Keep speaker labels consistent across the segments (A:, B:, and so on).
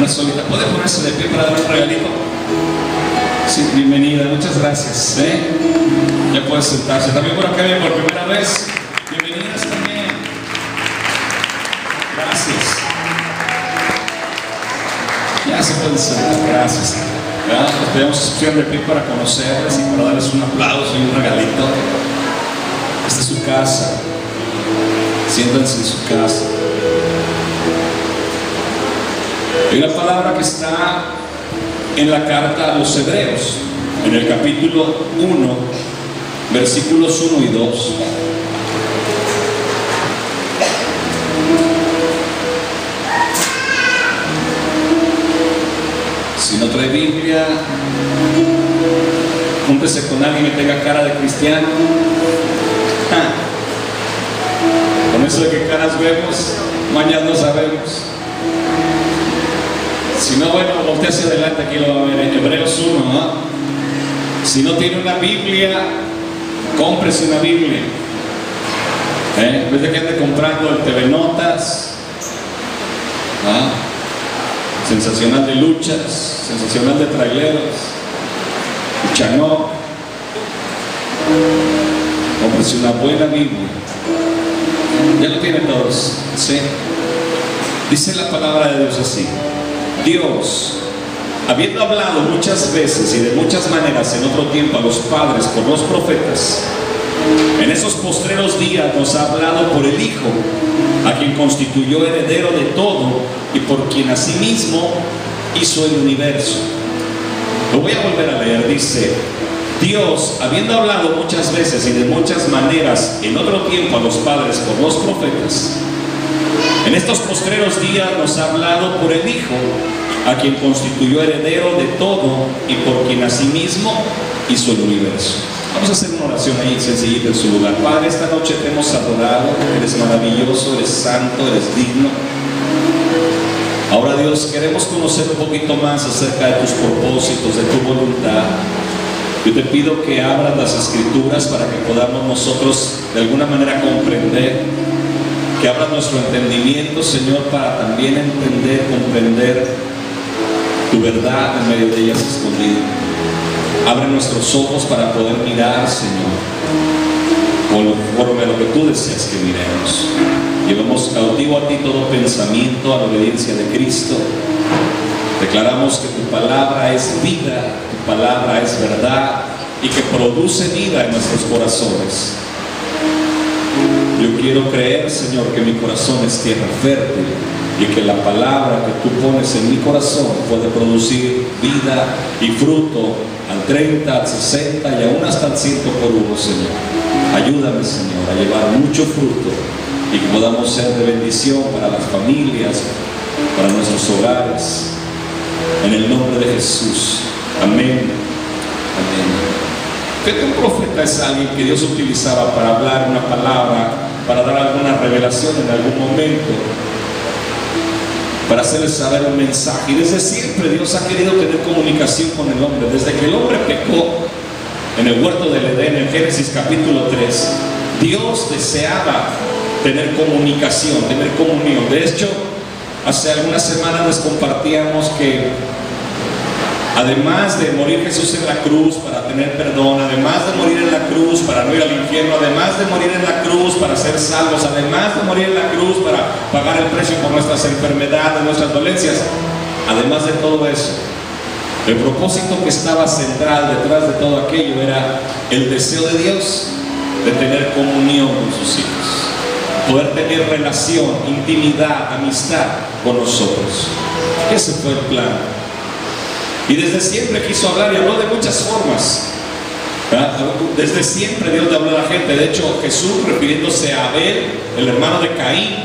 A: Una solita. ¿Puede ponerse de pie para dar un regalito? Sí, bienvenida, muchas gracias. Ya puede sentarse. También por acá vienen por primera vez. Bienvenidas también. Gracias. Ya se pueden sentar, gracias. Nos pedimos opción de pie para conocerles y para darles un aplauso y un regalito. Esta es su casa. Siéntanse en su casa. Hay una palabra que está en la carta a los Hebreos, en el capítulo 1, versículos 1 y 2. Si no trae Biblia, júntese con alguien que tenga cara de cristiano. Con eso de que caras vemos, mañana no sabemos. Si no, bueno, voltea hacia adelante, aquí lo va a ver en Hebreos 1, ¿no? Si no tiene una Biblia, cómprese una Biblia. En vez de que ande comprando el TV Notas, sensacional de luchas, sensacional de traileros, Chanó, cómprese una buena Biblia. Ya lo tienen todos, ¿sí? Dice la palabra de Dios así: Dios, habiendo hablado muchas veces y de muchas maneras en otro tiempo a los padres por los profetas, en esos postreros días nos ha hablado por el Hijo, a quien constituyó heredero de todo y por quien asimismo hizo el universo. Lo voy a volver a leer. Dice: Dios, habiendo hablado muchas veces y de muchas maneras en otro tiempo a los padres por los profetas, en estos postreros días nos ha hablado por el Hijo, a quien constituyó heredero de todo y por quien asimismo hizo el universo. Vamos a hacer una oración ahí sencillita en su lugar. Padre, esta noche te hemos adorado, eres maravilloso, eres santo, eres digno. Ahora, Dios, queremos conocer un poquito más acerca de tus propósitos, de tu voluntad. Yo te pido que abras las Escrituras para que podamos nosotros de alguna manera comprender, que abras nuestro entendimiento, Señor, para también entender, comprender tu verdad en medio de ellas escondida. Abre nuestros ojos para poder mirar, Señor, conforme a lo que tú deseas que miremos. Llevamos cautivo a ti todo pensamiento a la obediencia de Cristo. Declaramos que tu palabra es vida, tu palabra es verdad y que produce vida en nuestros corazones. Yo quiero creer, Señor, que mi corazón es tierra fértil y que la palabra que tú pones en mi corazón puede producir vida y fruto al 30, al 60 y aún hasta al 100 por uno, Señor. Ayúdame, Señor, a llevar mucho fruto y que podamos ser de bendición para las familias, para nuestros hogares. En el nombre de Jesús. Amén. Amén. Fíjate, un profeta es alguien que Dios utilizaba para hablar una palabra, para dar alguna revelación en algún momento, para hacerles saber un mensaje. Y desde siempre Dios ha querido tener comunicación con el hombre. Desde que el hombre pecó en el huerto del Edén, en Génesis capítulo 3, Dios deseaba tener comunicación, tener comunión. De hecho, hace algunas semanas les compartíamos que además de morir Jesús en la cruz para tener perdón, además de morir en la cruz para no ir al infierno, además de morir en la cruz para ser salvos, además de morir en la cruz para pagar el precio por nuestras enfermedades, nuestras dolencias, además de todo eso, el propósito que estaba central detrás de todo aquello era el deseo de Dios de tener comunión con sus hijos, poder tener relación, intimidad, amistad con nosotros. Ese fue el plan. Y desde siempre quiso hablar y habló de muchas formas. Desde siempre Dios le habló a la gente. De hecho, Jesús, refiriéndose a Abel, el hermano de Caín,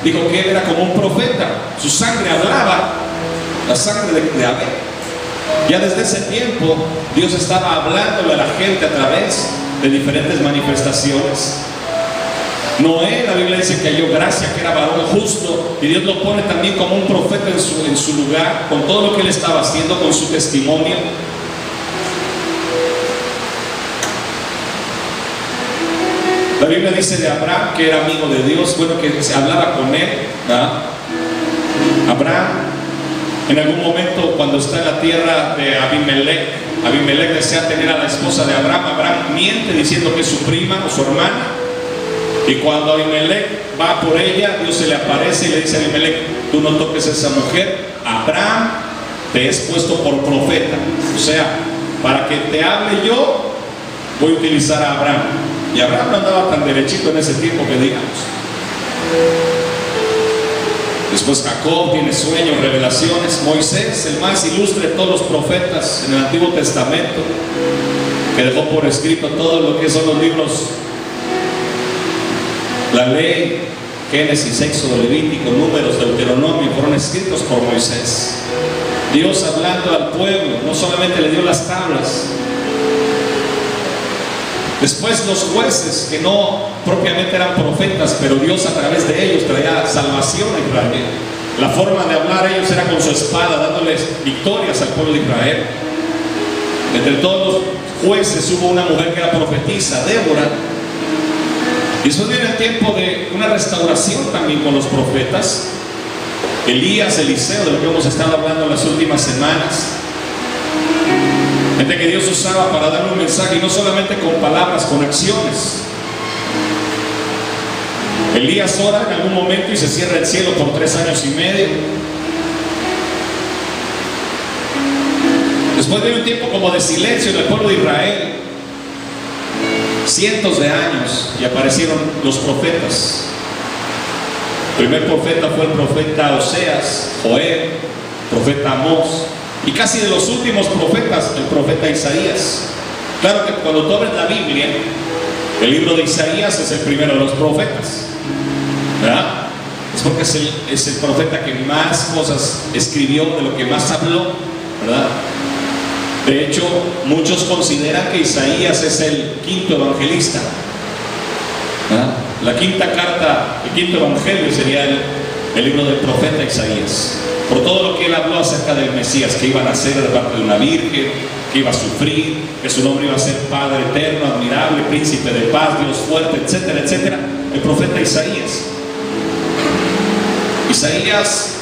A: dijo que él era como un profeta. Su sangre hablaba, la sangre de Abel. Ya desde ese tiempo Dios estaba hablándole a la gente a través de diferentes manifestaciones. Noé, la Biblia dice que halló gracia, que era varón justo, y Dios lo pone también como un profeta en su lugar, con todo lo que él estaba haciendo, con su testimonio. La Biblia dice de Abraham que era amigo de Dios, bueno, que se hablaba con él, ¿verdad? Abraham En algún momento, cuando está en la tierra de Abimelech desea tener a la esposa de Abraham. Abraham miente diciendo que es su prima o su hermana. Y cuando Abimelech va por ella, Dios se le aparece y le dice a Abimelech: tú no toques a esa mujer, Abraham te es puesto por profeta. O sea, para que te hable yo, voy a utilizar a Abraham. Y Abraham no andaba tan derechito en ese tiempo que digamos. Después Jacob tiene sueños, revelaciones. Moisés, el más ilustre de todos los profetas en el Antiguo Testamento, que dejó por escrito todo lo que son los libros, la ley, Génesis, Éxodo, Levítico, Números, Deuteronomio, fueron escritos por Moisés. Dios hablando al pueblo, no solamente le dio las tablas. Después los jueces, que no propiamente eran profetas, pero Dios a través de ellos traía salvación a Israel. La forma de hablar ellos era con su espada, dándoles victorias al pueblo de Israel. Entre todos los jueces hubo una mujer que era profetisa, Débora. Y después viene el tiempo de una restauración también con los profetas. Elías, Eliseo, de lo que hemos estado hablando en las últimas semanas. Gente que Dios usaba para dar un mensaje, y no solamente con palabras, con acciones. Elías ora en algún momento y se cierra el cielo por 3 años y medio. Después de un tiempo como de silencio en el pueblo de Israel, cientos de años, y aparecieron los profetas. El primer profeta fue el profeta Oseas, Joel, profeta Amós, y casi de los últimos profetas, el profeta Isaías. Claro que cuando tú abres la Biblia, el libro de Isaías es el primero de los profetas, ¿verdad? Es porque es el profeta que más cosas escribió, de lo que más habló, ¿verdad? De hecho, muchos consideran que Isaías es el quinto evangelista, ¿verdad? La quinta carta, el quinto evangelio sería el libro del profeta Isaías, por todo lo que él habló acerca del Mesías, que iba a nacer de parte de una virgen, que iba a sufrir, que su nombre iba a ser Padre eterno, admirable, príncipe de paz, Dios fuerte, etcétera, etcétera. El profeta Isaías. Isaías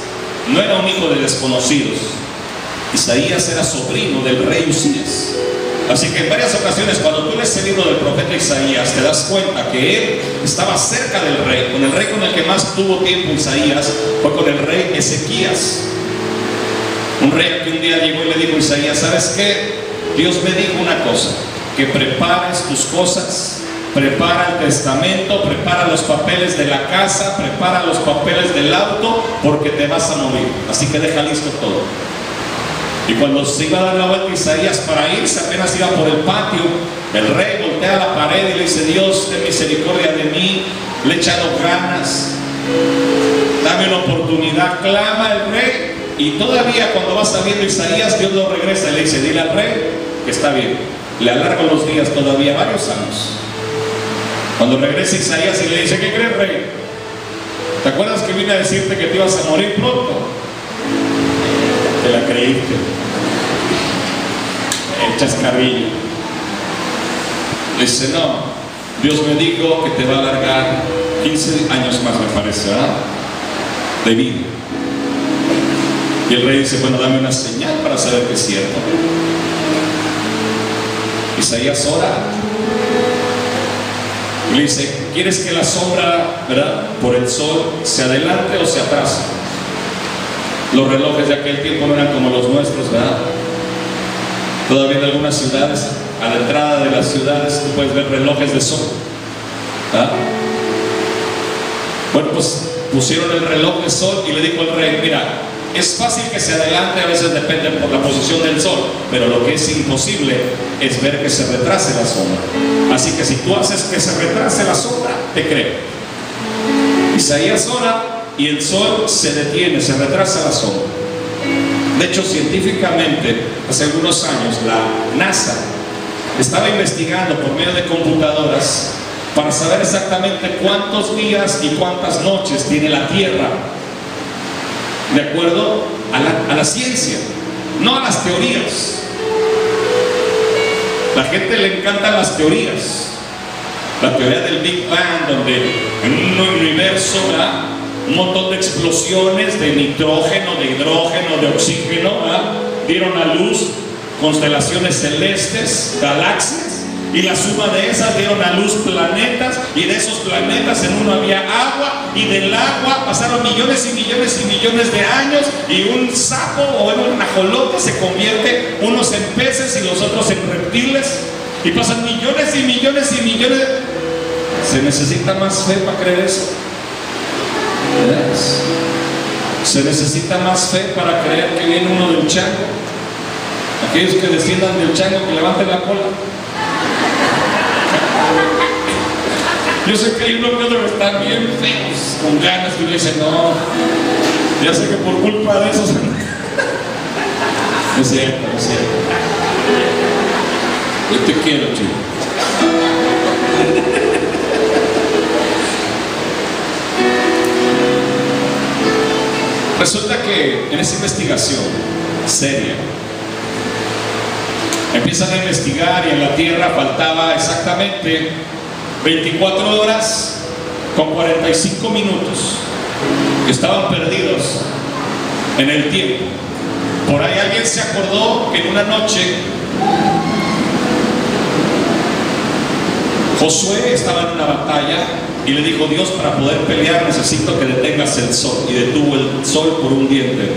A: no era un hijo de desconocidos. Isaías era sobrino del rey Usías. Así que en varias ocasiones, cuando tú lees el libro del profeta Isaías, te das cuenta que él estaba cerca del rey. Con el rey con el que más tuvo tiempo Isaías fue con el rey Ezequías. Un rey que un día llegó y le dijo a Isaías: ¿sabes qué? Dios me dijo una cosa, que prepares tus cosas, prepara el testamento, prepara los papeles de la casa, prepara los papeles del auto, porque te vas a morir. Así que deja listo todo. Y cuando se iba a dar la vuelta Isaías para irse, apenas iba por el patio, el rey voltea a la pared y le dice: Dios, ten misericordia de mí, le he echado ganas, dame una oportunidad. Clama el rey, y todavía cuando va saliendo Isaías, Dios lo regresa y le dice: dile al rey que está bien. Le alarga los días todavía, varios años. Cuando regresa Isaías y le dice: ¿qué crees, rey? ¿Te acuerdas que vine a decirte que te ibas a morir pronto? Te la creíste. El chascarrillo. Dice: no, Dios me dijo que te va a alargar 15 años más, me parece, ¿verdad? De vida. Y el rey dice: bueno, dame una señal para saber que es cierto. Isaías ora y le dice: ¿quieres que la sombra, verdad, por el sol se adelante o se atrase? Los relojes de aquel tiempo no eran como los nuestros, ¿verdad? Todavía en algunas ciudades, a la entrada de las ciudades, tú puedes ver relojes de sol, ¿verdad? Bueno, pues pusieron el reloj de sol y le dijo el rey: mira, es fácil que se adelante, a veces depende por la posición del sol, pero lo que es imposible es ver que se retrase la sombra. Así que si tú haces que se retrase la sombra, te creo. Isaías ora y el sol se detiene, se retrasa la sombra. De hecho, científicamente, hace algunos años, la NASA estaba investigando por medio de computadoras para saber exactamente cuántos días y cuántas noches tiene la Tierra, de acuerdo a la ciencia, no a las teorías. La gente le encantan las teorías. La teoría del Big Bang, donde en un universo, ¿verdad?, un montón de explosiones de nitrógeno, de hidrógeno, de oxígeno, ¿verdad? Dieron a luz constelaciones celestes, galaxias, y la suma de esas dieron a luz planetas, y de esos planetas en uno había agua, y del agua pasaron millones y millones y millones de años, y un sapo o un ajolote se convierte unos en peces y los otros en reptiles, y pasan millones y millones y millones. ¿Se necesita más fe para creer eso? ¿Verdad? Se necesita más fe para creer que viene uno del chango. Aquellos que desciendan del chango, que levanten la cola. Yo sé que hay uno que otro que están bien feos, con ganas, que uno dice, no, ya sé que por culpa de esos. Es cierto, es cierto. Yo te quiero, chico. Resulta que en esa investigación seria empiezan a investigar, y en la Tierra faltaba exactamente 24 horas con 45 minutos que estaban perdidos en el tiempo. Por ahí alguien se acordó que en una noche Josué estaba en una batalla y le dijo: Dios, para poder pelear necesito que detengas el sol. Y detuvo el sol por un día entero.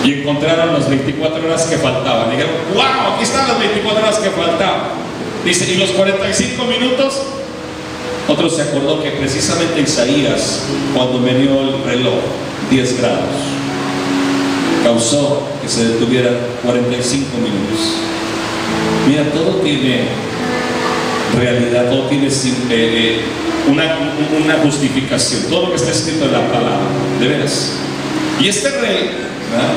A: Y encontraron las 24 horas que faltaban. Dijeron: ¡wow! Aquí están las 24 horas que faltaban. Dice: ¿y los 45 minutos? Otro se acordó que precisamente Isaías, cuando medió el reloj 10 grados, causó que se detuvieran 45 minutos. Mira, todo tiene realidad, todo tiene una justificación, todo lo que está escrito en la palabra, de veras. Y este rey, ¿verdad?,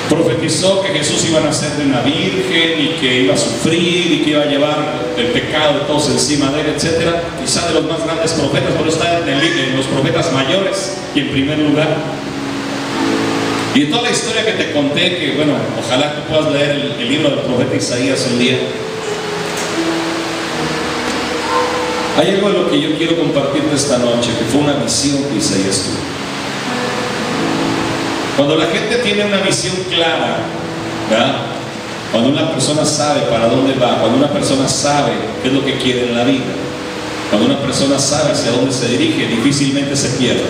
A: profetizó que Jesús iba a nacer de una virgen, y que iba a sufrir, y que iba a llevar el pecado de todos encima de él, etc. Quizá de los más grandes profetas, pero está en los profetas mayores y en primer lugar. Y en toda la historia que te conté, que bueno, ojalá que puedas leer el libro del profeta Isaías un día, hay algo de lo que yo quiero compartirte esta noche, que fue una visión que Isaías tuvo. Cuando la gente tiene una visión clara, ¿verdad?, cuando una persona sabe para dónde va, cuando una persona sabe qué es lo que quiere en la vida, cuando una persona sabe hacia dónde se dirige, difícilmente se pierde.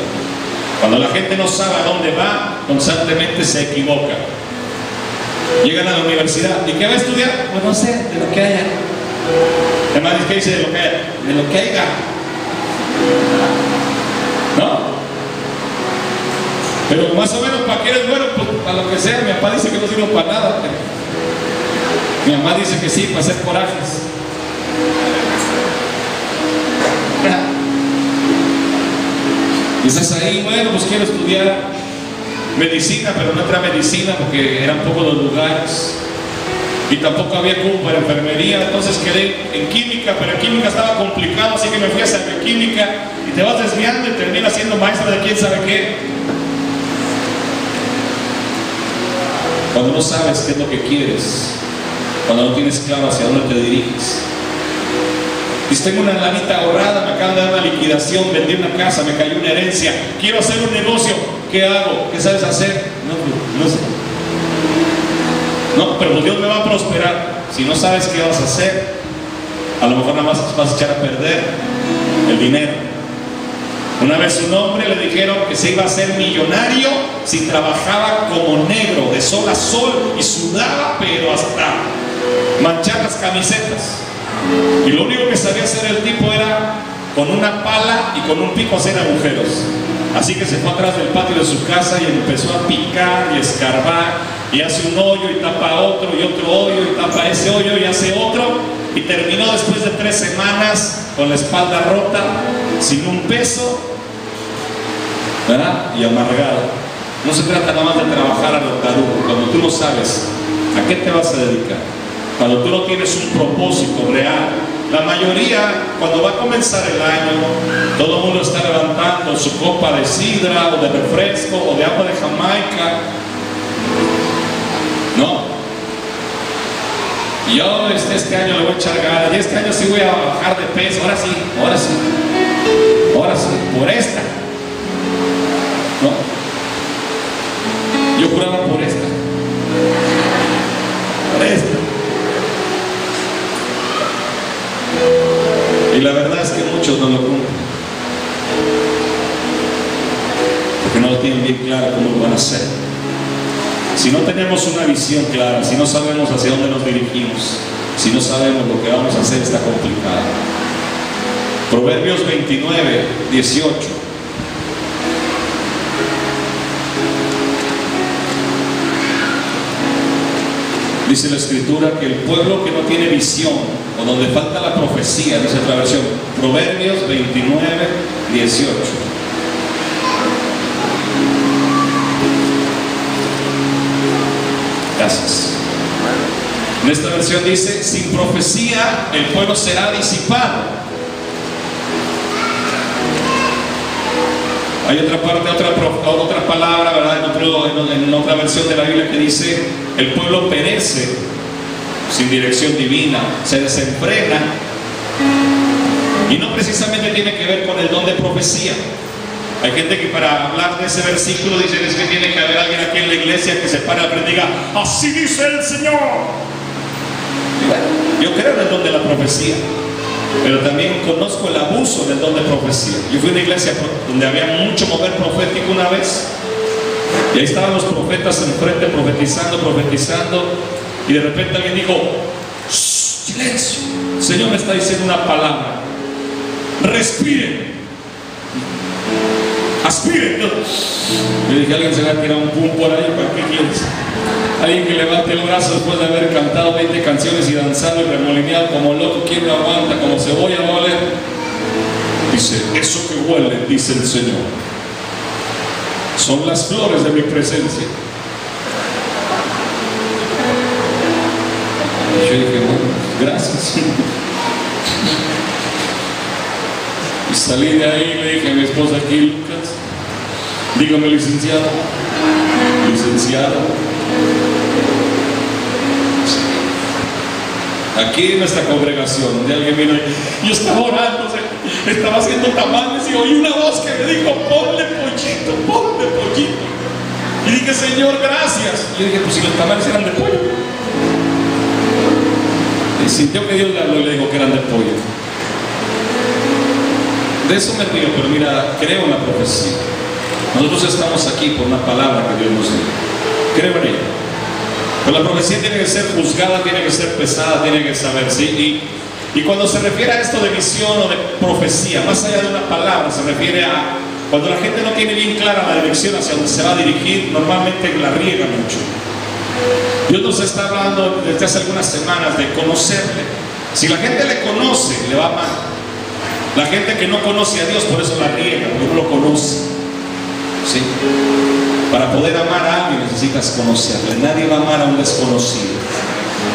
A: Cuando la gente no sabe a dónde va, constantemente se equivoca. Llegan a la universidad, ¿y qué va a estudiar? Pues no sé, de lo que haya. Además, ¿qué dice de lo que haya? De lo que haya. ¿No? Pero más o menos, ¿para qué eres bueno? Pues para lo que sea. Mi papá dice que no sirve para nada. Mi mamá dice que sí, para hacer corajes. Y estás ahí, bueno, pues quiero estudiar medicina, pero no entré a medicina porque eran pocos los lugares. Y tampoco había cupo para enfermería, entonces quedé en química, pero en química estaba complicado, así que me fui a hacer bioquímica, y te vas desviando y terminas siendo maestro de quién sabe qué. Cuando no sabes qué es lo que quieres, cuando no tienes claro hacia dónde te diriges. Y tengo una lanita ahorrada, me acaban de dar una liquidación, vendí una casa, me cayó una herencia, quiero hacer un negocio, ¿qué hago? ¿Qué sabes hacer? No sé. No, pero pues Dios me va a prosperar. Si no sabes qué vas a hacer, a lo mejor nada más vas a echar a perder el dinero. Una vez un hombre le dijeron que se iba a hacer millonario si trabajaba como negro, de sol a sol, y sudaba, pero hasta manchar las camisetas. Y lo único que sabía hacer el tipo era con una pala y con un pico hacer agujeros. Así que se fue atrás del patio de su casa y empezó a picar y escarbar, y hace un hoyo y tapa otro, y otro hoyo y tapa ese hoyo y hace otro, y terminó después de 3 semanas con la espalda rota, sin un peso, ¿verdad?, y amargado. No se trata nada más de trabajar a lo tarugo. Cuando tú no sabes a qué te vas a dedicar, cuando tú no tienes un propósito real, la mayoría, cuando va a comenzar el año, todo el mundo está levantando su copa de sidra o de refresco o de agua de Jamaica. No. Y yo este año le voy a echar ganas, y este año sí voy a bajar de peso, ahora sí. ahora sí, por esta. No, yo juraba por esta. Por esta. Y la verdad es que muchos no lo cumplen, porque no lo tienen bien claro cómo lo van a hacer. Si no tenemos una visión clara, si no sabemos hacia dónde nos dirigimos, si no sabemos lo que vamos a hacer, está complicado. Proverbios 29, 18. Dice la escritura que el pueblo que no tiene visión, o donde falta la profecía, dice otra versión, Proverbios 29, 18. Gracias. En esta versión dice, sin profecía el pueblo será disipado. Hay otra parte, otra palabra, ¿verdad? En otra versión de la Biblia que dice, el pueblo perece sin dirección divina, se desenfrena, y no precisamente tiene que ver con el don de profecía. Hay gente que para hablar de ese versículo dicen es que tiene que haber alguien aquí en la iglesia que se para al frente y diga, así dice el Señor. Y bueno, yo creo en el don de la profecía, pero también conozco el abuso del don de profecía. Yo fui a una iglesia donde había mucho mover profético una vez, y ahí estaban los profetas enfrente profetizando, y de repente alguien dijo, silencio, el Señor me está diciendo una palabra, respiren, aspiren. Yo dije, alguien se va a tirar un pum por ahí, ¿para qué quieres? Alguien que levante el brazo después de haber cantado 20 canciones y danzado y remolineado como loco, ¿quién lo aguanta? Como cebolla va a oler. Dice, eso que huele, dice el Señor, son las flores de mi presencia. Y yo dije, bueno, gracias. Y salí de ahí y le dije a mi esposa aquí, Lucas, dígame licenciado, aquí en nuestra congregación, donde alguien vino y yo estaba orando, estaba haciendo tamales y oí una voz que me dijo, ponle pollito. Y dije, Señor, gracias. Y yo dije, pues si los tamales eran de pollo. Y sintió que Dios le habló y le dijo que eran de pollo. De eso me río, pero mira, creo en la profecía. Nosotros estamos aquí por una palabra que Dios nos dio. Creo en ella. Pero la profecía tiene que ser juzgada, tiene que ser pesada, tiene que saber, ¿sí? Y cuando se refiere a esto de visión o de profecía, más allá de una palabra, se refiere a cuando la gente no tiene bien clara la dirección hacia donde se va a dirigir, normalmente la riega mucho. Dios nos está hablando desde hace algunas semanas de conocerle. Si la gente le conoce, le va mal. La gente que no conoce a Dios, por eso la riega, porque no lo conoce. ¿Sí? Para poder amar a alguien necesitas conocerle. Nadie va a amar a un desconocido.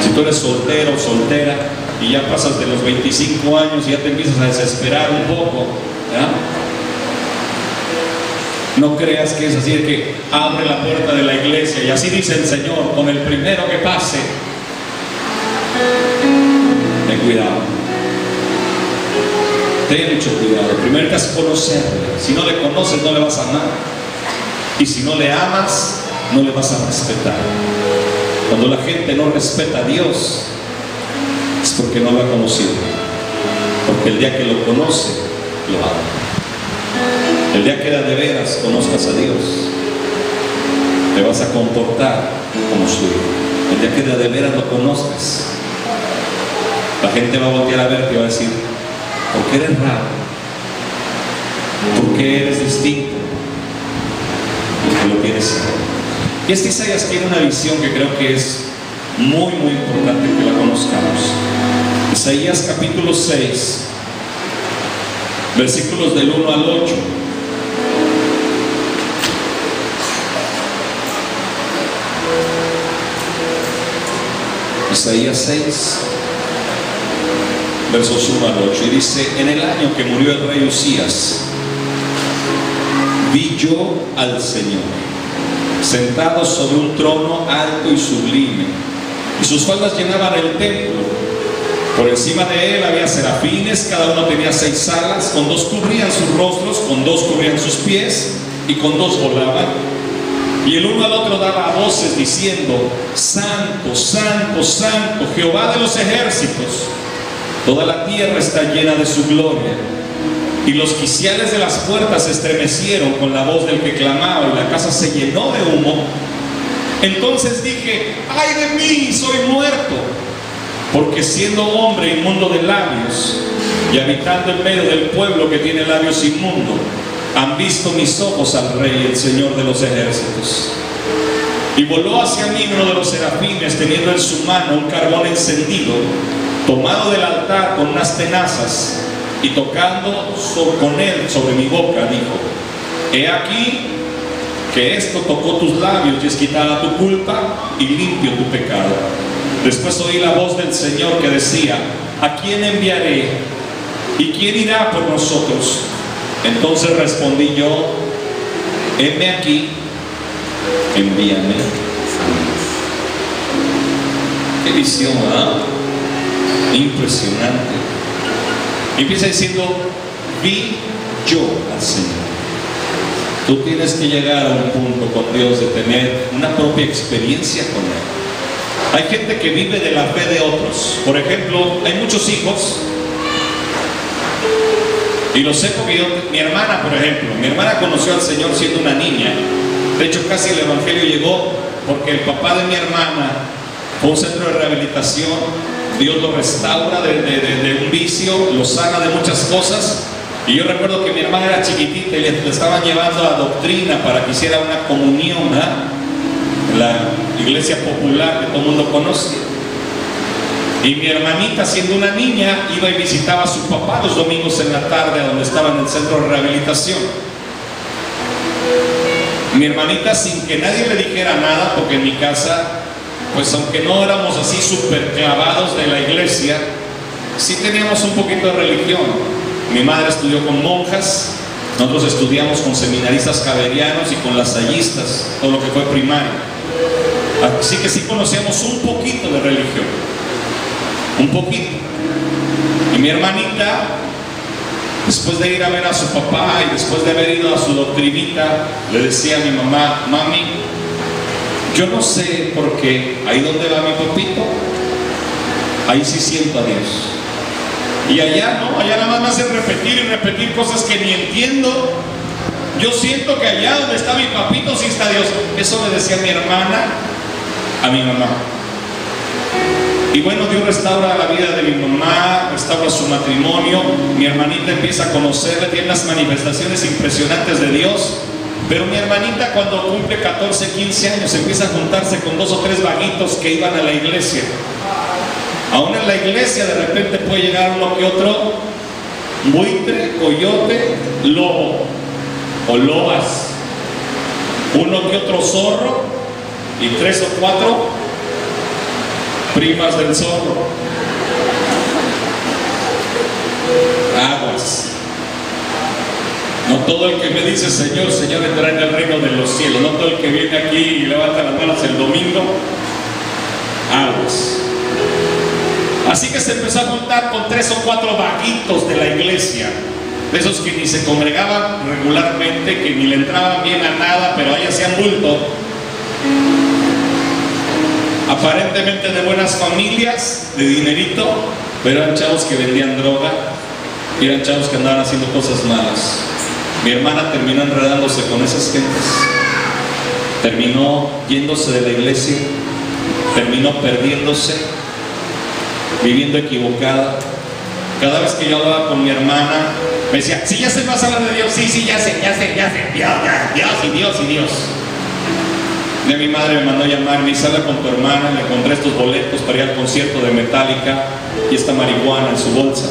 A: Si tú eres soltero o soltera y ya pasas de los 25 años y ya te empiezas a desesperar un poco, ¿ya? No creas que es así, de que abre la puerta de la iglesia y así dice el Señor, con el primero que pase. Ten cuidado. Ten mucho cuidado. Primero que es conocerle. Si no le conoces, no le vas a amar. Y si no le amas, no le vas a respetar. Cuando la gente no respeta a Dios, es porque no lo ha conocido. Porque el día que lo conoce, lo ama. El día que de veras conozcas a Dios, te vas a comportar como su hijo. El día que de veras lo conozcas, la gente va a voltear a verte y va a decir, ¿por qué eres raro? ¿Por qué eres distinto? Porque lo tienes. Y Isaías tiene una visión que creo que es muy importante que la conozcamos. Isaías capítulo 6, versículos del 1 al 8. Isaías 6, versos 1 al 8, y dice, en el año que murió el rey Usías, vi yo al Señor, sentado sobre un trono alto y sublime, y sus faldas llenaban el templo, Por encima de él había serafines, cada uno tenía 6 alas, con 2 cubrían sus rostros, con 2 cubrían sus pies, y con 2 volaban. Y el uno al otro daba voces diciendo: Santo, Santo, Santo, Jehová de los ejércitos, toda la tierra está llena de su gloria. Y los quiciales de las puertas se estremecieron con la voz del que clamaba, y la casa se llenó de humo. Entonces dije: ¡ay de mí, soy muerto! Porque siendo hombre inmundo de labios, y habitando en medio del pueblo que tiene labios inmundos, han visto mis ojos al Rey, el Señor de los ejércitos. Y voló hacia mí uno de los serafines, teniendo en su mano un carbón encendido, tomado del altar con unas tenazas, y tocando con él sobre mi boca, dijo: he aquí que esto tocó tus labios, y es quitada tu culpa y limpio tu pecado. Después oí la voz del Señor que decía: ¿a quién enviaré? ¿Y quién irá por nosotros? Entonces respondí yo: heme aquí, envíame. Qué visión, ¿eh? Impresionante. Y empieza diciendo: vi yo al Señor. Tú tienes que llegar a un punto con Dios de tener una propia experiencia con Él. Hay gente que vive de la fe de otros. Por ejemplo, hay muchos hijos, y lo sé porque mi hermana, por ejemplo, mi hermana conoció al Señor siendo una niña. De hecho, casi el evangelio llegó porque el papá de mi hermana fue a un centro de rehabilitación. Dios lo restaura de un vicio, lo sana de muchas cosas. Y yo recuerdo que mi hermana era chiquitita y le estaban llevando a doctrina para que hiciera una comunión, en la iglesia popular que todo el mundo conoce. Y mi hermanita, siendo una niña, iba y visitaba a su papá los domingos en la tarde, donde estaba en el centro de rehabilitación. Mi hermanita, sin que nadie le dijera nada, porque en mi casa, pues aunque no éramos así súper clavados de la iglesia, sí teníamos un poquito de religión. Mi madre estudió con monjas, nosotros estudiamos con seminaristas javerianos y con lasallistas, todo lo que fue primaria. Así que sí conocíamos un poquito de religión, un poquito. Y mi hermanita, después de ir a ver a su papá y después de haber ido a su doctrinita, le decía a mi mamá: mami, yo no sé por qué ahí donde va mi papito, ahí sí siento a Dios. Y allá no, allá nada más me hacen repetir y repetir cosas que ni entiendo. Yo siento que allá donde está mi papito sí está Dios. Eso le decía mi hermana a mi mamá. Y bueno, Dios restaura la vida de mi mamá, restaura su matrimonio. Mi hermanita empieza a conocerle, tiene unas manifestaciones impresionantes de Dios. Pero mi hermanita, cuando cumple 14, 15 años, empieza a juntarse con 2 o 3 vaguitos que iban a la iglesia. Aún en la iglesia de repente puede llegar uno que otro buitre, coyote, lobo o lobas, uno que otro zorro y 3 o 4 primas del zorro. Aguas. No todo el que me dice Señor, Señor entrará en el reino de los cielos. No todo el que viene aquí y levanta las manos el domingo. Aguas. Así que se empezó a juntar con 3 o 4 vaguitos de la iglesia, de esos que ni se congregaban regularmente, que ni le entraban bien a nada, pero ahí hacían bulto. Aparentemente de buenas familias, de dinerito, pero eran chavos que vendían droga, y eran chavos que andaban haciendo cosas malas. Mi hermana terminó enredándose con esas gentes, terminó yéndose de la iglesia, terminó perdiéndose, viviendo equivocada. Cada vez que yo hablaba con mi hermana, me decía: sí, ya sé, vas a hablar de Dios. Sí, ya sé, Dios. Y mi madre me mandó a llamar, me dice: habla con tu hermana, le encontré estos boletos para ir al concierto de Metallica y esta marihuana en su bolsa.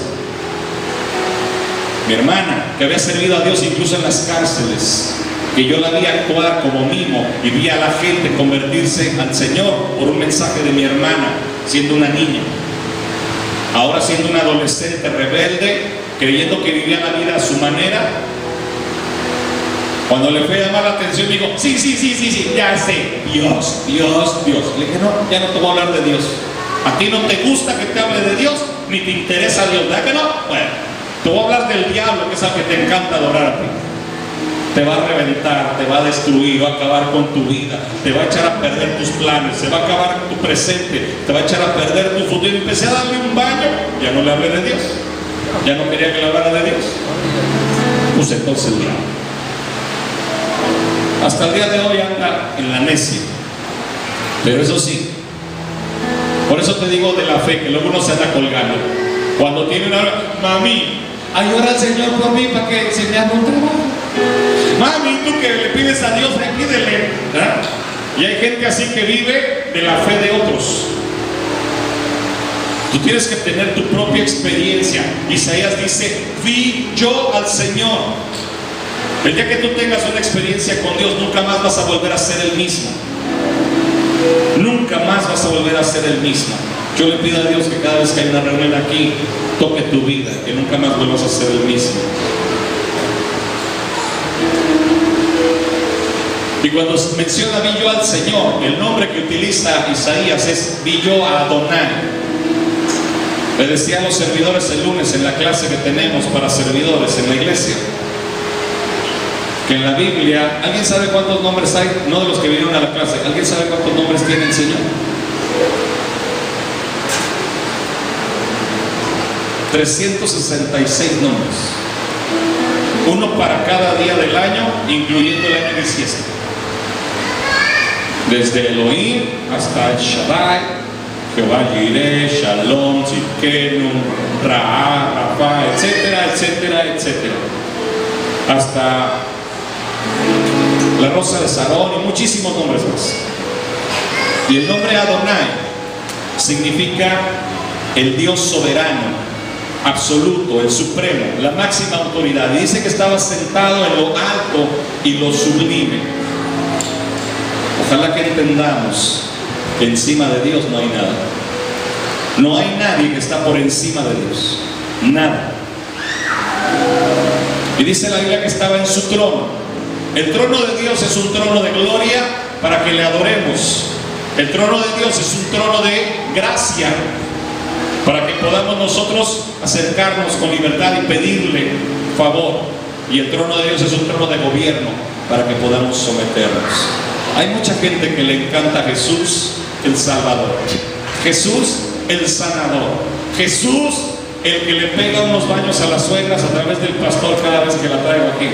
A: Mi hermana, que había servido a Dios incluso en las cárceles, que yo la vi actuar como mimo y vi a la gente convertirse al Señor por un mensaje de mi hermana, siendo una niña. Ahora siendo una adolescente rebelde, creyendo que vivía la vida a su manera, cuando le fue a llamar la atención, me dijo: sí, ya sé, Dios. Le dije: no, ya no te voy a hablar de Dios. A ti no te gusta que te hable de Dios, ni te interesa Dios, ¿verdad que no? Bueno, te voy a hablar del diablo, que es al que te encanta adorar a ti. Te va a reventar, te va a destruir, va a acabar con tu vida, te va a echar a perder tus planes, se va a acabar tu presente, te va a echar a perder tu futuro. Y empecé a darle un baño, ya no le hablé de Dios, ya no quería que le hablara de Dios. Pues entonces el diablo. Hasta el día de hoy anda en la necia. Pero eso sí, por eso te digo de la fe, que luego uno se anda colgando. Cuando tiene una mami, ayuda al Señor por mí para que se me haga un trabajo. Mami, tú que le pides a Dios, pídele, ¿verdad? Y hay gente así que vive de la fe de otros. Tú tienes que tener tu propia experiencia. Isaías dice, vi yo al Señor. El día que tú tengas una experiencia con Dios, nunca más vas a volver a ser el mismo. Nunca más vas a volver a ser el mismo. Yo le pido a Dios que cada vez que hay una reunión aquí, toque tu vida, que nunca más vuelvas a ser el mismo. Y cuando menciona vi yo al Señor, el nombre que utiliza Isaías es vi yo a Adonai. Le decía a los servidores el lunes en la clase que tenemos para servidores en la iglesia, que en la Biblia, ¿alguien sabe cuántos nombres hay? No de los que vinieron a la clase, ¿alguien sabe cuántos nombres tiene el Señor? 366 nombres. Uno para cada día del año, incluyendo el año bisiesto. Desde Elohim hasta el Shaddai, Jehová Jireh, Shalom, Tzidkenu, Ra'a, Rafa, etcétera, etcétera, etcétera. Hasta la rosa de Sarón y muchísimos nombres más. Y el nombre Adonai significa el Dios soberano, absoluto, el supremo, la máxima autoridad. Y dice que estaba sentado en lo alto y lo sublime. Ojalá que entendamos que encima de Dios no hay nada. No hay nadie que está por encima de Dios. Nada. Y dice la Biblia que estaba en su trono. El trono de Dios es un trono de gloria para que le adoremos. El trono de Dios es un trono de gracia para que podamos nosotros acercarnos con libertad y pedirle favor. Y el trono de Dios es un trono de gobierno para que podamos someternos. Hay mucha gente que le encanta a Jesús el Salvador, Jesús el sanador, Jesús el que le pega unos baños a las suegras a través del pastor cada vez que la traigo aquí.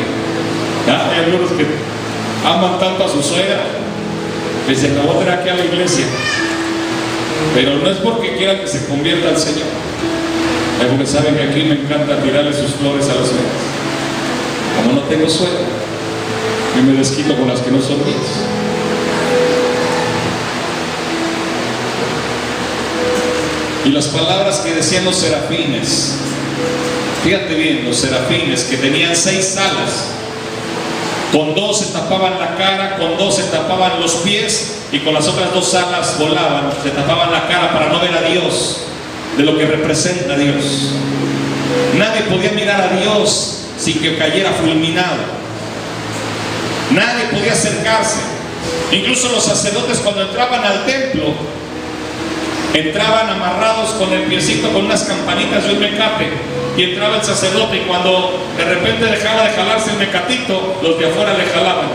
A: ¿Ya? Hay algunos que aman tanto a su suegra que se la voy a traer aquí a la iglesia, pero no es porque quieran que se convierta al Señor, es porque saben que aquí me encanta tirarle sus flores a las suegras. Como no tengo suegra, yo me desquito con las que no son mías. Y las palabras que decían los serafines, fíjate bien, los serafines que tenían 6 alas, con 2 se tapaban la cara, con 2 se tapaban los pies y con las otras 2 alas volaban, se tapaban la cara para no ver a Dios, de lo que representa Dios. Nadie podía mirar a Dios sin que cayera fulminado. Nadie podía acercarse. Incluso los sacerdotes cuando entraban al templo, entraban amarrados con el piecito con unas campanitas de un mecate, y entraba el sacerdote y cuando de repente dejaba de jalarse el mecatito, los de afuera le jalaban,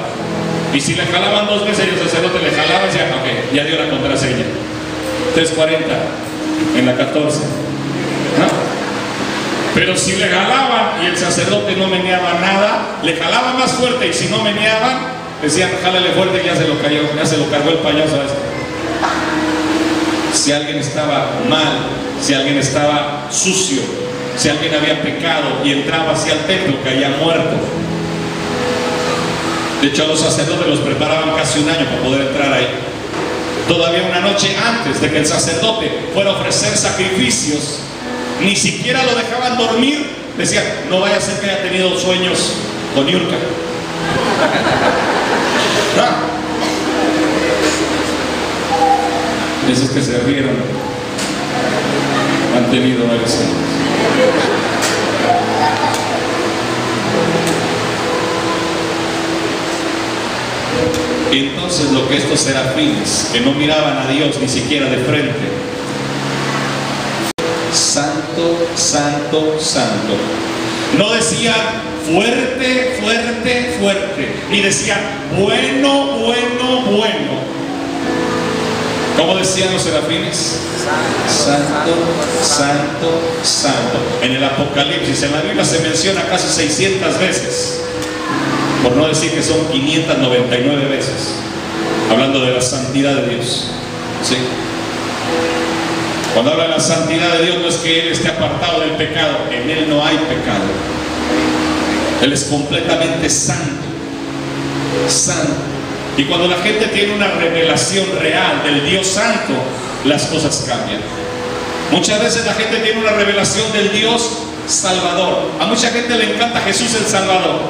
A: y si le jalaban 2 veces y el sacerdote le jalaba, decía, ok, ya dio la contraseña, 340 en la 14, ¿no? Pero si le jalaban y el sacerdote no meneaba nada, le jalaban más fuerte, y si no meneaban, decían, jálale fuerte y ya se lo cayó, ya se lo cargó el payaso a este. Si alguien estaba mal, si alguien estaba sucio, si alguien había pecado y entraba hacia el templo, caía muerto. De hecho, a los sacerdotes los preparaban casi un año para poder entrar ahí. Todavía una noche antes de que el sacerdote fuera a ofrecer sacrificios, ni siquiera lo dejaban dormir. Decían, no vaya a ser que haya tenido sueños con Yurka. ¿No? Esos que se rieron han tenido varios años. Y entonces lo que estos serafines, que no miraban a Dios ni siquiera de frente, santo, santo, santo. No decían fuerte, fuerte, fuerte, ni decían bueno, bueno, bueno. ¿Cómo decían los serafines? Santo, santo, santo. En el Apocalipsis, en la Biblia se menciona casi 600 veces, por no decir que son 599 veces, hablando de la santidad de Dios. ¿Sí? Cuando habla de la santidad de Dios, no es que Él esté apartado del pecado, en Él no hay pecado. Él es completamente santo, santo. Y cuando la gente tiene una revelación real del Dios santo, las cosas cambian. Muchas veces la gente tiene una revelación del Dios Salvador. A mucha gente le encanta Jesús el Salvador.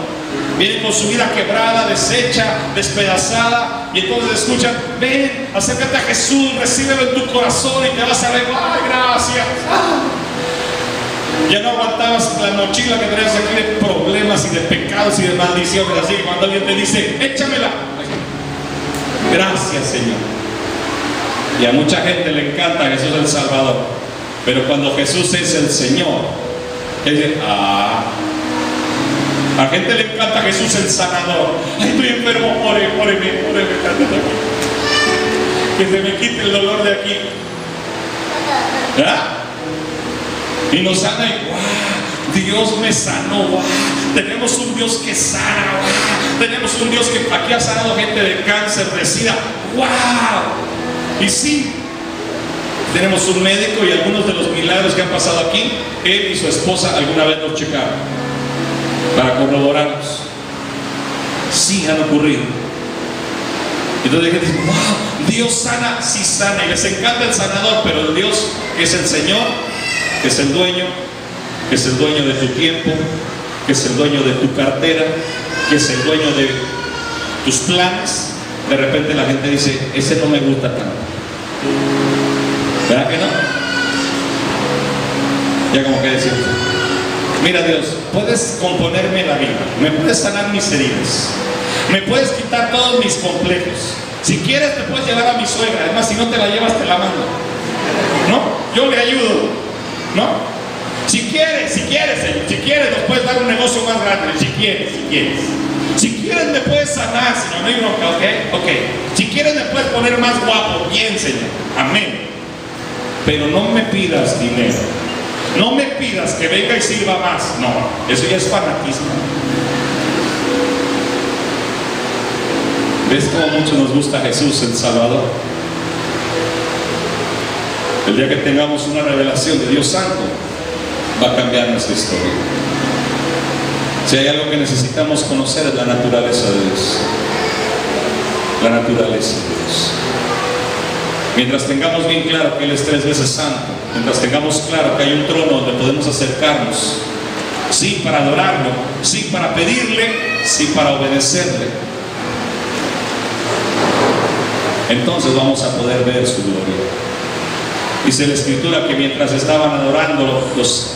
A: Vienen con su vida quebrada, deshecha, despedazada, y entonces escuchan: ven, acércate a Jesús, recíbelo en tu corazón y te vas a ver. ¡Ay, gracias! Ya no aguantabas la mochila que traías aquí de problemas y de pecados y de maldiciones. Así que cuando alguien te dice: échamela, gracias, Señor. Y a mucha gente le encanta Jesús el Salvador, pero cuando Jesús es el Señor, dice: a gente le encanta Jesús el sanador. Ay, estoy enfermo, óreme, que se me quite el dolor de aquí. ¿Ah? Y nos sana y ¡wow! Dios me sanó, ¡wow! Tenemos un Dios que sana, ¡wow! Tenemos un Dios que aquí ha sanado gente de cáncer, de sida, ¡wow! Y sí, tenemos un médico, y algunos de los milagros que han pasado aquí, él y su esposa alguna vez nos checaron para corroborarnos. Sí, han ocurrido. Entonces la gente dice: ¡wow! Dios sana, sí sana, y les encanta el sanador, pero el Dios que es el Señor, que es el dueño de tu tiempo, que es el dueño de tu cartera, que es el dueño de tus planes, de repente la gente dice: ese no me gusta tanto. ¿Verdad que no? Ya como que decimos: mira, Dios, puedes componerme la vida, me puedes sanar mis heridas, me puedes quitar todos mis complejos, si quieres te puedes llevar a mi suegra, además si no te la llevas te la mando, ¿no? Yo le ayudo, ¿no? Si quieres, Señor, si quieres nos puedes dar un negocio más grande, si quieres me puedes sanar, Señor, no hay bronca, ok, si quieres me puedes poner más guapo, bien, Señor, amén, pero no me pidas dinero, no me pidas que venga y sirva más, no, eso ya es fanatismo. ¿Ves cómo mucho nos gusta Jesús el Salvador? El día que tengamos una revelación de Dios Santo, va a cambiar nuestra historia. Si hay algo que necesitamos conocer, es la naturaleza de Dios. La naturaleza de Dios. Mientras tengamos bien claro que Él es 3 veces santo, mientras tengamos claro que hay un trono donde podemos acercarnos, sí para adorarlo, sí para pedirle, sí para obedecerle, entonces vamos a poder ver su gloria. Dice la Escritura que mientras estaban adorando los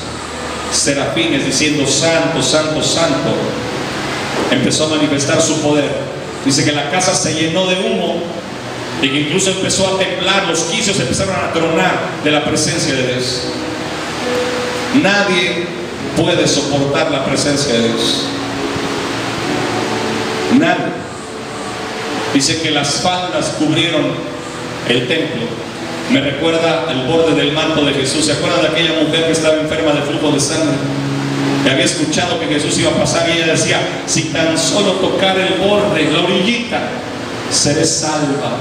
A: serafines diciendo santo, santo, santo, empezó a manifestar su poder. Dice que la casa se llenó de humo y que incluso empezó a temblar, los quicios empezaron a tronar de la presencia de Dios. Nadie puede soportar la presencia de Dios, nadie. Dice que las faldas cubrieron el templo. Me recuerda el borde del manto de Jesús. ¿Se acuerdan de aquella mujer que estaba enferma de flujo de sangre? Que había escuchado que Jesús iba a pasar y ella decía: si tan solo tocar el borde, la orillita, seré salva.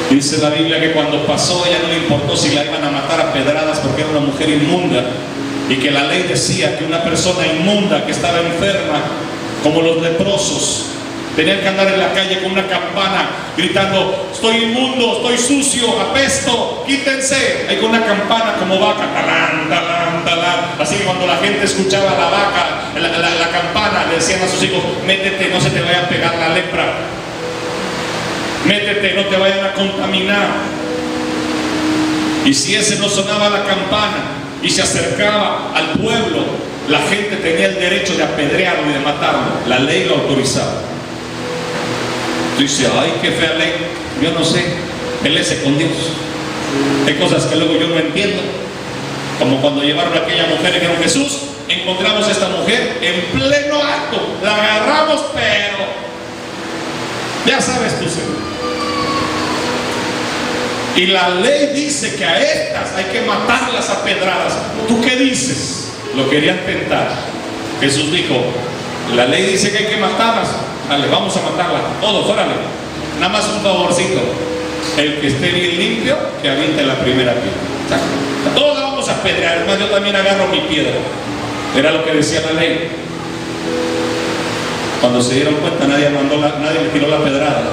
A: Dice la Biblia que cuando pasó, ella no le importó si la iban a matar a pedradas porque era una mujer inmunda, y que la ley decía que una persona inmunda que estaba enferma, como los leprosos, tenían que andar en la calle con una campana gritando: estoy inmundo, estoy sucio, apesto, quítense. Ahí con una campana como vaca, talán, talán, talán. Así que cuando la gente escuchaba la vaca, la campana, le decían a sus hijos: métete, no se te vaya a pegar la lepra, métete, no te vayan a contaminar. Y si ese no sonaba la campana y se acercaba al pueblo, la gente tenía el derecho de apedrearlo y de matarlo. La ley lo autorizaba. Dice: ay, qué fea ley. Yo no sé, peléese con Dios. Hay cosas que luego yo no entiendo, como cuando llevaron a aquella mujer y dijeron: Jesús, encontramos a esta mujer en pleno acto, la agarramos, pero ya sabes tú, Señor. Y la ley dice que a estas hay que matarlas a pedradas. ¿Tú qué dices? Lo querían tentar. Jesús dijo: la ley dice que hay que matarlas. Dale, vamos a matarlas. Todos, órale. Nada más un favorcito. El que esté bien limpio, que aviente la primera piedra. Todos la vamos a apedrear. Es más, yo también agarro mi piedra. Era lo que decía la ley. Cuando se dieron cuenta, nadie le tiró la pedrada.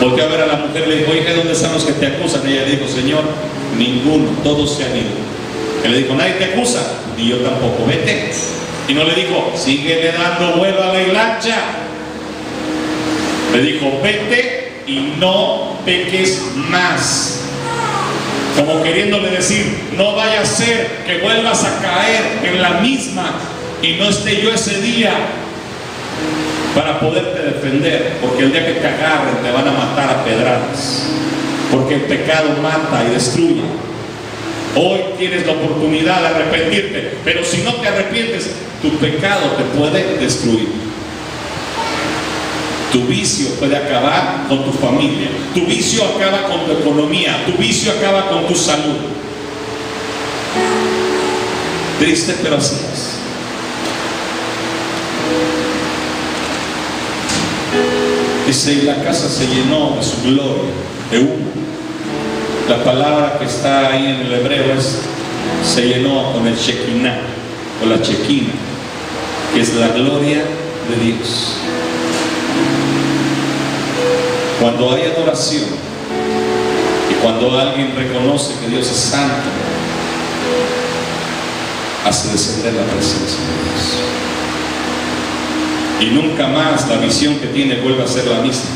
A: Volteó a ver a la mujer y le dijo: oye, ¿dónde están los que te acusan? Y ella le dijo: Señor, ninguno, todos se han ido. Él le dijo: nadie te acusa, ni yo tampoco, vete. Y no le dijo: síguele dando vuelo a la hilacha. Le dijo: vete y no peques más. Como queriéndole decir: no vaya a ser que vuelvas a caer en la misma y no esté yo ese día para poderte defender, porque el día que te agarren te van a matar a pedradas, porque el pecado mata y destruye. Hoy tienes la oportunidad de arrepentirte, pero si no te arrepientes, tu pecado te puede destruir. Tu vicio puede acabar con tu familia, tu vicio acaba con tu economía, tu vicio acaba con tu salud. Triste, pero así es. Dice: y la casa se llenó de su gloria, de humo. La palabra que está ahí en el hebreo es: se llenó con el Shekinah, o la Shekinah, que es la gloria de Dios. Cuando hay adoración y cuando alguien reconoce que Dios es santo, hace descender la presencia de Dios. Y nunca más la visión que tiene vuelve a ser la misma.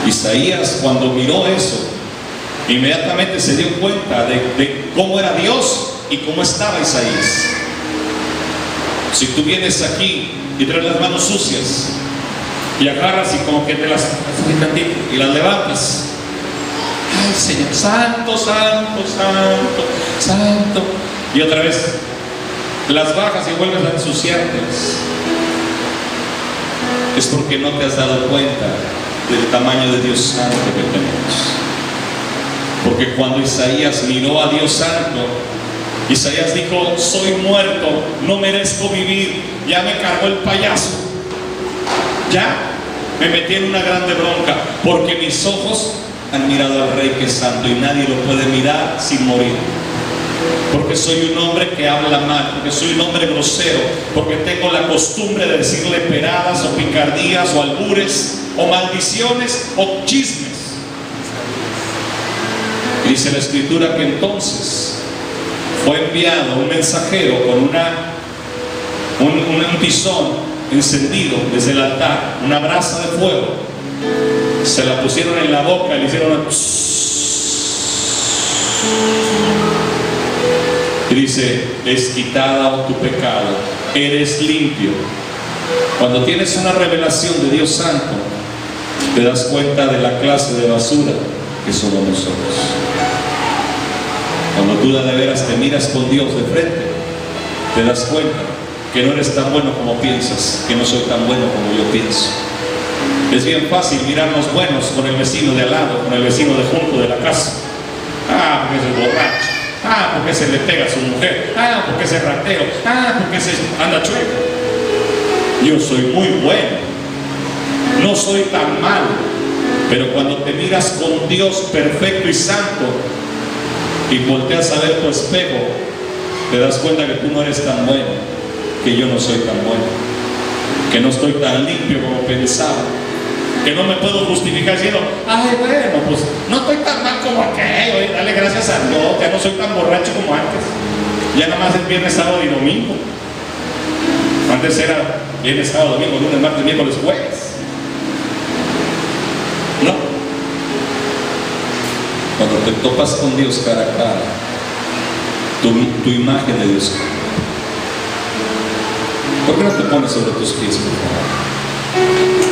A: Isaías, cuando miró eso, inmediatamente se dio cuenta de cómo era Dios y cómo estaba Isaías. Si tú vienes aquí y traes las manos sucias y agarras y como que te las y las levantas, ay Señor, santo, santo, santo, santo, y otra vez las bajas y vuelves a ensuciártelas, es porque no te has dado cuenta del tamaño de Dios santo que tenemos. Porque cuando Isaías miró a Dios santo, Isaías dijo: soy muerto, no merezco vivir, ya me cargó el payaso, ya me metí en una grande bronca, porque mis ojos han mirado al Rey que es santo y nadie lo puede mirar sin morir. Porque soy un hombre que habla mal, porque soy un hombre grosero, porque tengo la costumbre de decirle peradas o picardías o albures o maldiciones o chismes. Y dice la Escritura que entonces fue enviado un mensajero con un tizón encendido desde el altar, una brasa de fuego. Se la pusieron en la boca y le hicieron una... Y dice: es quitado tu pecado, eres limpio. Cuando tienes una revelación de Dios santo, te das cuenta de la clase de basura que somos nosotros. Cuando tú de veras te miras con Dios de frente, te das cuenta que no eres tan bueno como piensas, que no soy tan bueno como yo pienso. Es bien fácil mirarnos buenos con el vecino de al lado, con el vecino de junto de la casa. Ah, porque es borracho. Ah, porque se le pega a su mujer. Ah, porque es ratero. Ah, porque se anda chueco. Yo soy muy bueno, no soy tan malo. Pero cuando te miras con Dios perfecto y santo y volteas a ver tu espejo, te das cuenta que tú no eres tan bueno, que yo no soy tan bueno, que no estoy tan limpio como pensaba, que no me puedo justificar diciendo: ay, bueno, pues no estoy tan mal como aquello, dale gracias a Dios, ya no soy tan borracho como antes, ya nada más es viernes, sábado y domingo. Antes era viernes, sábado, domingo, lunes, martes, miércoles, jueves. No. Cuando te topas con Dios cara a cara, tu imagen de Dios. ¿Por qué no te pones sobre tus pies, por favor?